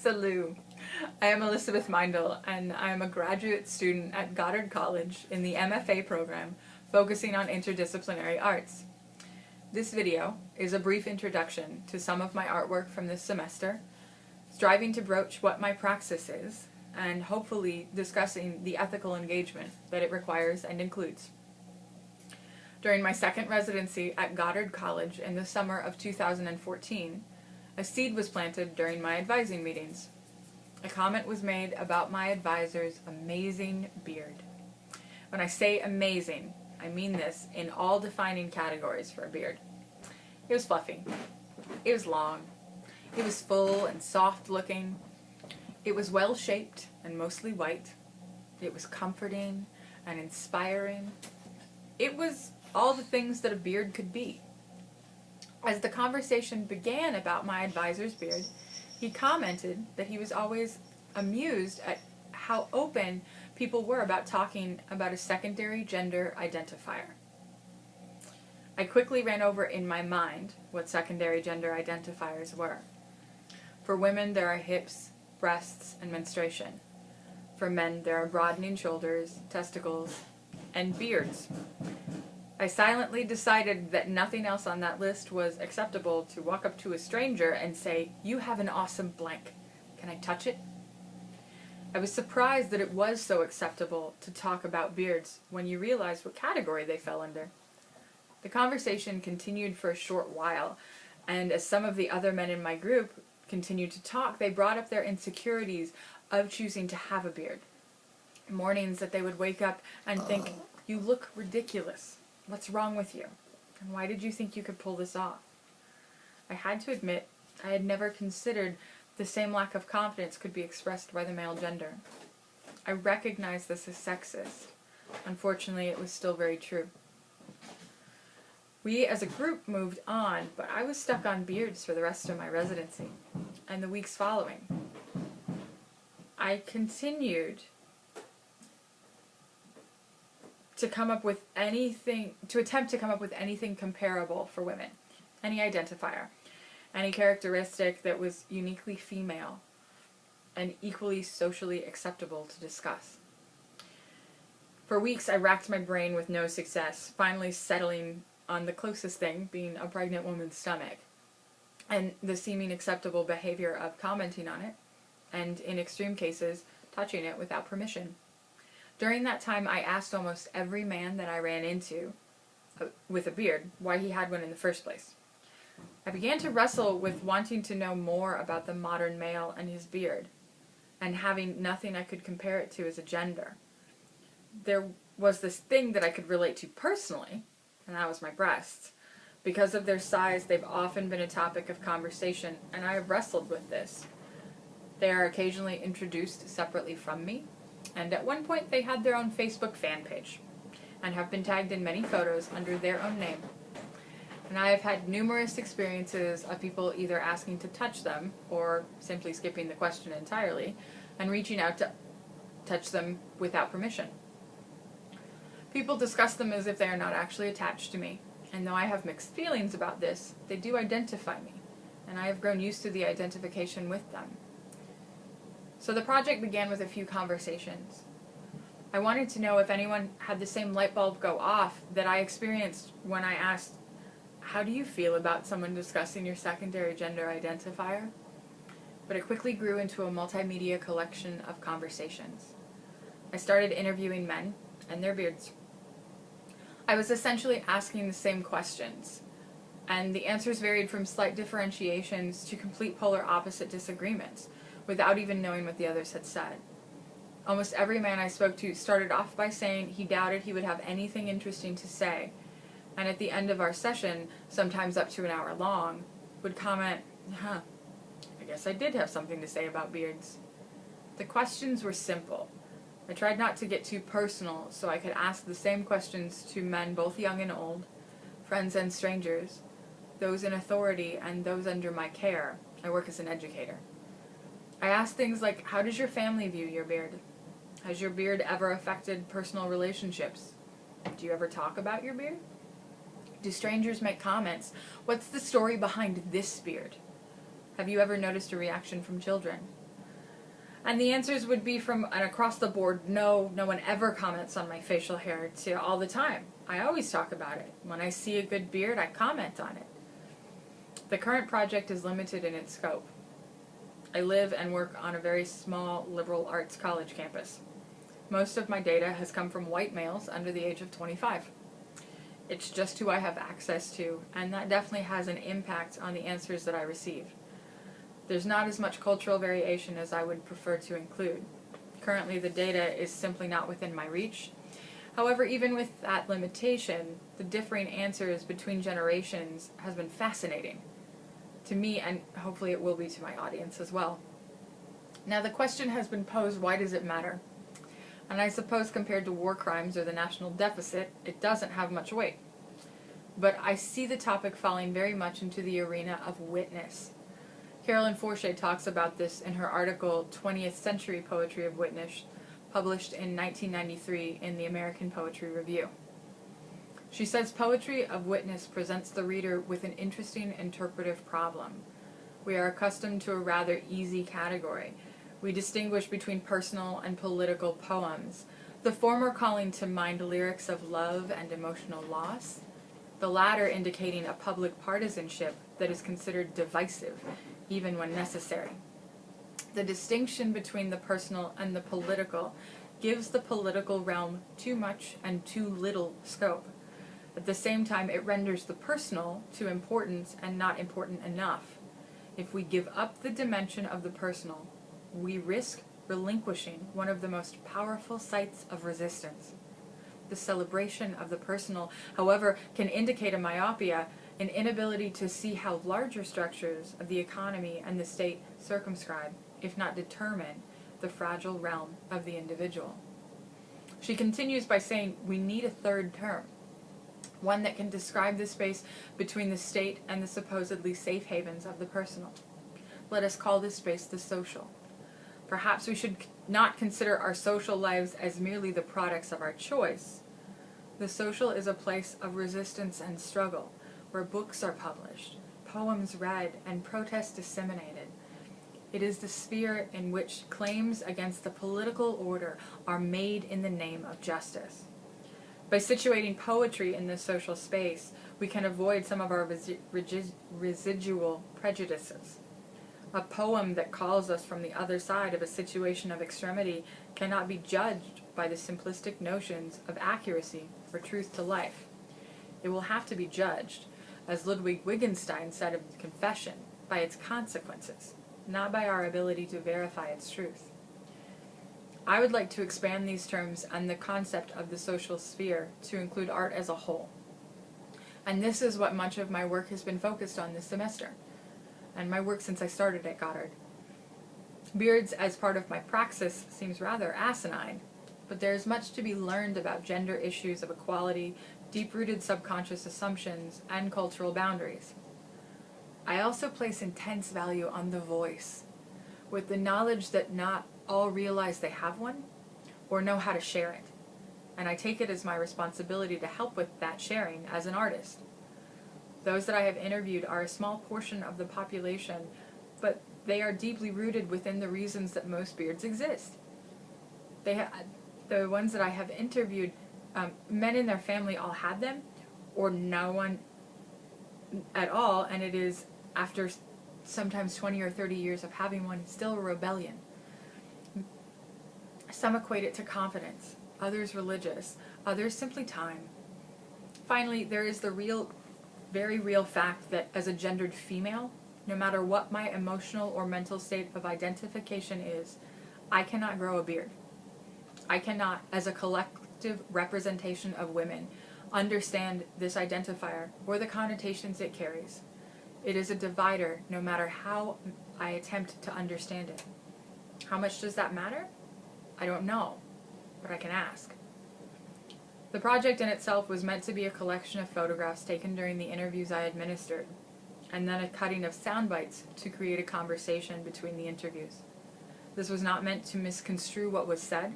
Salut! I am Elizabeth Meindl, and I am a graduate student at Goddard College in the MFA program focusing on interdisciplinary arts. This video is a brief introduction to some of my artwork from this semester, striving to broach what my praxis is, and hopefully discussing the ethical engagement that it requires and includes. During my second residency at Goddard College in the summer of 2014, a seed was planted during my advising meetings. A comment was made about my advisor's amazing beard. When I say amazing, I mean this in all defining categories for a beard. It was fluffy. It was long. It was full and soft looking. It was well shaped and mostly white. It was comforting and inspiring. It was all the things that a beard could be. As the conversation began about my advisor's beard, he commented that he was always amused at how open people were about talking about a secondary gender identifier. I quickly ran over in my mind what secondary gender identifiers were. For women, there are hips, breasts, and menstruation. For men, there are broadening shoulders, testicles, and beards. I silently decided that nothing else on that list was acceptable to walk up to a stranger and say, "You have an awesome blank. Can I touch it?" I was surprised that it was so acceptable to talk about beards when you realized what category they fell under. The conversation continued for a short while, and as some of the other men in my group continued to talk, they brought up their insecurities of choosing to have a beard. Mornings that they would wake up and think, "You look ridiculous. What's wrong with you? And why did you think you could pull this off?" I had to admit I had never considered the same lack of confidence could be expressed by the male gender. I recognized this as sexist. Unfortunately, it was still very true. We as a group moved on, but I was stuck on beards for the rest of my residency and the weeks following. I continued to attempt to come up with anything comparable for women, any identifier, any characteristic that was uniquely female and equally socially acceptable to discuss. For weeks I racked my brain with no success, finally settling on the closest thing being a pregnant woman's stomach, and the seeming acceptable behavior of commenting on it, and in extreme cases, touching it without permission. During that time, I asked almost every man that I ran into with a beard why he had one in the first place. I began to wrestle with wanting to know more about the modern male and his beard, and having nothing I could compare it to as a gender. There was this thing that I could relate to personally, and that was my breasts. Because of their size, they've often been a topic of conversation, and I have wrestled with this. They are occasionally introduced separately from me, and at one point they had their own Facebook fan page, and have been tagged in many photos under their own name. And I have had numerous experiences of people either asking to touch them, or simply skipping the question entirely, and reaching out to touch them without permission. People discuss them as if they are not actually attached to me, and though I have mixed feelings about this, they do identify me, and I have grown used to the identification with them. So the project began with a few conversations. I wanted to know if anyone had the same light bulb go off that I experienced when I asked, "How do you feel about someone discussing your secondary gender identifier?" But it quickly grew into a multimedia collection of conversations. I started interviewing men and their beards. I was essentially asking the same questions, and the answers varied from slight differentiations to complete polar opposite disagreements, without even knowing what the others had said. Almost every man I spoke to started off by saying he doubted he would have anything interesting to say, and at the end of our session, sometimes up to an hour long, would comment, "I guess I did have something to say about beards." The questions were simple. I tried not to get too personal so I could ask the same questions to men both young and old, friends and strangers, those in authority and those under my care. I work as an educator. I asked things like, how does your family view your beard? Has your beard ever affected personal relationships? Do you ever talk about your beard? Do strangers make comments? What's the story behind this beard? Have you ever noticed a reaction from children? And the answers would be from an across the board, no one ever comments on my facial hair, to all the time. I always talk about it. When I see a good beard, I comment on it. The current project is limited in its scope. I live and work on a very small liberal arts college campus. Most of my data has come from white males under the age of 25. It's just who I have access to, and that definitely has an impact on the answers that I receive. There's not as much cultural variation as I would prefer to include. Currently, the data is simply not within my reach. However, even with that limitation, the differing answers between generations has been fascinating to me, and hopefully it will be to my audience as well. Now, the question has been posed, why does it matter? And I suppose compared to war crimes or the national deficit, it doesn't have much weight. But I see the topic falling very much into the arena of witness. Carolyn Forche talks about this in her article, 20th Century Poetry of Witness, published in 1993 in the American Poetry Review. She says poetry of witness presents the reader with an interesting interpretive problem. We are accustomed to a rather easy category. We distinguish between personal and political poems, the former calling to mind lyrics of love and emotional loss, the latter indicating a public partisanship that is considered divisive, even when necessary. The distinction between the personal and the political gives the political realm too much and too little scope. At the same time, it renders the personal too important and not important enough. If we give up the dimension of the personal, we risk relinquishing one of the most powerful sites of resistance. The celebration of the personal, however, can indicate a myopia, an inability to see how larger structures of the economy and the state circumscribe, if not determine, the fragile realm of the individual. She continues by saying, we need a third term, one that can describe the space between the state and the supposedly safe havens of the personal. Let us call this space the social. Perhaps we should not consider our social lives as merely the products of our choice. The social is a place of resistance and struggle, where books are published, poems read, and protests disseminated. It is the sphere in which claims against the political order are made in the name of justice. By situating poetry in this social space, we can avoid some of our residual prejudices. A poem that calls us from the other side of a situation of extremity cannot be judged by the simplistic notions of accuracy or truth to life. It will have to be judged, as Ludwig Wittgenstein said of the Confession, by its consequences, not by our ability to verify its truth. I would like to expand these terms and the concept of the social sphere to include art as a whole. And this is what much of my work has been focused on this semester, and my work since I started at Goddard. Beards as part of my praxis seems rather asinine, but there is much to be learned about gender issues of equality, deep-rooted subconscious assumptions, and cultural boundaries. I also place intense value on the voice, with the knowledge that not all realize they have one or know how to share it, and I take it as my responsibility to help with that sharing as an artist. Those that I have interviewed are a small portion of the population, but they are deeply rooted within the reasons that most beards exist. The ones that I have interviewed, men in their family all had them, or no one at all, and it is after sometimes 20 or 30 years of having one, still a rebellion. Some equate it to confidence, others religious, others simply time. Finally, there is the very real fact that as a gendered female, no matter what my emotional or mental state of identification is, I cannot grow a beard. I cannot, as a collective representation of women, understand this identifier or the connotations it carries. It is a divider no matter how I attempt to understand it. How much does that matter? I don't know, but I can ask. The project in itself was meant to be a collection of photographs taken during the interviews I administered, and then a cutting of sound bites to create a conversation between the interviews. This was not meant to misconstrue what was said,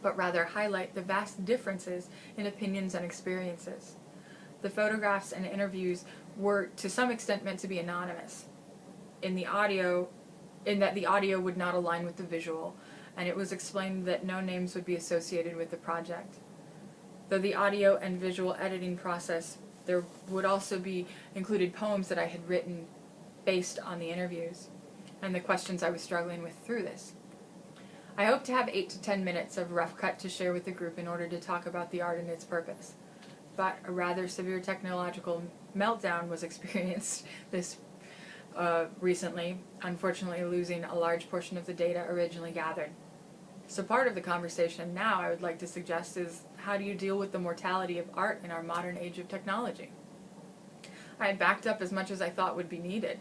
but rather highlight the vast differences in opinions and experiences. The photographs and interviews were to some extent meant to be anonymous. In the audio in that the audio would not align with the visual, and it was explained that no names would be associated with the project. Though the audio and visual editing process, there would also be included poems that I had written based on the interviews and the questions I was struggling with through this. I hope to have 8 to 10 minutes of rough cut to share with the group in order to talk about the art and its purpose. But a rather severe technological meltdown was experienced this recently, unfortunately losing a large portion of the data originally gathered. So part of the conversation now I would like to suggest is, how do you deal with the mortality of art in our modern age of technology? I had backed up as much as I thought would be needed,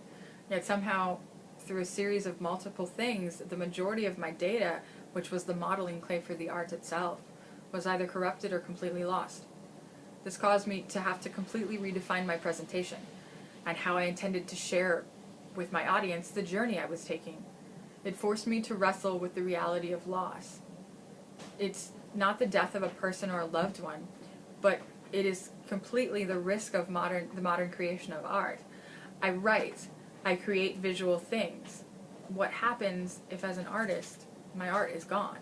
yet somehow, through a series of multiple things, the majority of my data, which was the modeling clay for the art itself, was either corrupted or completely lost. This caused me to have to completely redefine my presentation and how I intended to share with my audience the journey I was taking. It forced me to wrestle with the reality of loss. It's not the death of a person or a loved one, but it is completely the risk of the modern creation of art. I write, I create visual things. What happens if, as an artist, my art is gone?